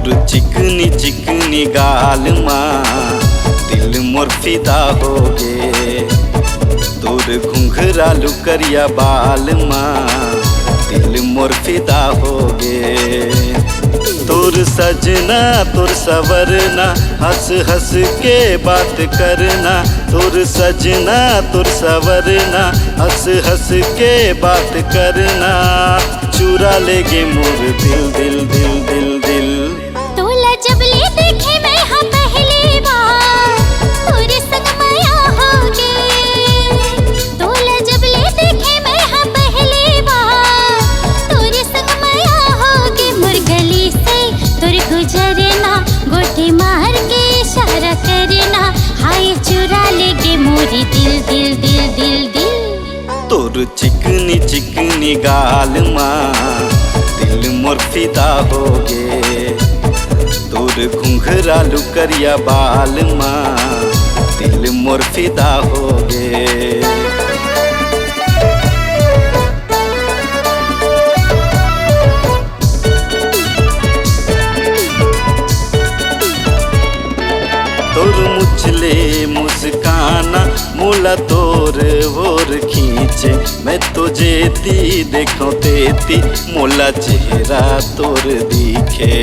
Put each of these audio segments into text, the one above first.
तोर चिकनी चिकनी गाल माँ दिल मोर फिदा हो गे। तोर घुंघरालू करिया बाल माँ दिल मोर फिदा हो गे। तोर सजना तोर सवरना हंस हंस के बात करना। तोर सजना तोर सवरना हंस हंस के बात करना। चुरा लेगे मोर दिल दिल दिल दिल दिल। तोला जब ले देखे मैं हाँ पहली बार तोरे संग माया हो गे। तोला जब ले देखे मैं हाँ पहली बार तोरे संग माया हो गे। मोर गली से तोर गुजरना गोटी मार के इशारा करना। हाय चुरा लेगे मोरी दिल दिल दिल दिल दिल। तोर चिकनी चिकनी गाल माँ दिल मोर फिदा हो गे। तोर घुंघरालू करिया बाल माँ दिल मोर फिदा हो गे। तोर मुचले मुस्काना मोला तोर ओर खींचे। मैं तो जेती देखो तेती मोला चेहरा तोर दिखे।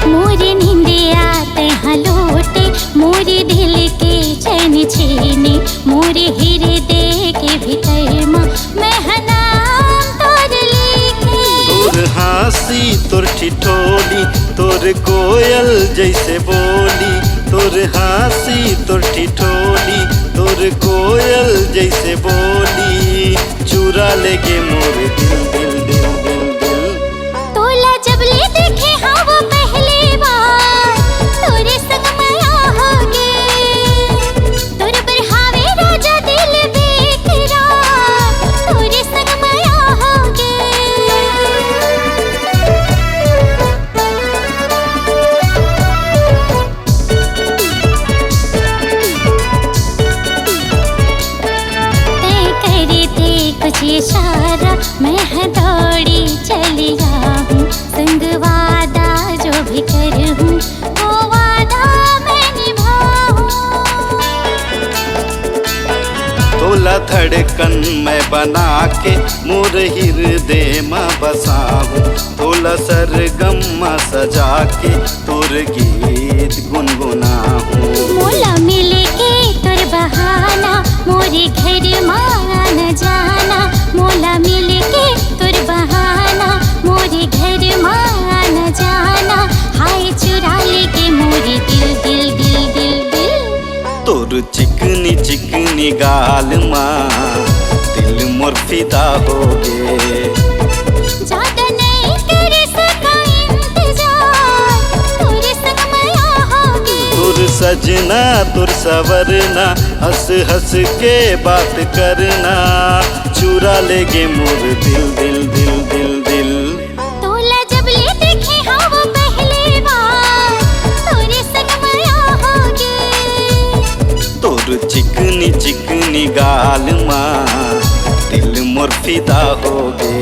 मोरे नींदे आते हैं लौटे मोरे दिल के चैन छीने। मोरे हृदय के भीतर माँ मैं नाम तोर लिखे। तोर हंसी तोर ठिठोली तोर कोयल जैसे बोली। तोर हंसी तोर ठिठोली तोर कोयल जैसे बोली। चुरा लेगे मोर दिल दिल दिल दिल दिल। तोला जब ले देखे हाँ वो पहली बार तोरे संग माया हो गे। तोर पर हावे राजा दिल बेकरार तोरे संग माया हो गे। कुछ इशारा मैं दौड़ी चली जाऊँ। संग वादा जो भी करूँ वो वादा मैं निभाऊँ। तोला धड़कन मैं बना के मोर हृदय में बसाऊँ। तोला सरगम सजा के तोर गीत गुनगुनाऊँ। मोला मिले के तोर बहाना मोरे घर मान जाना। मोला मिले के तोर बहाना मोरे घर मान जाना। हाय चुरा लेगे मोरे दिल दिल दिल दिल दिल। तोर चिकनी चिकनी गाल माँ दिल मोर फिदा हो गे। ज्यादा नहीं कर सका इंतजार तोरे संग माया हो गे। तोर सजना तोर सवरना हंस हंस के बात करना। चुरा लेगे मोर दिल दिल दिल दिल दिल। तोला जब ले देखे हाँ वो पहली बार तोरे संग माया हो गे। तोर चिकनी चिकनी गाल माँ दिल मोर फिदा हो गे।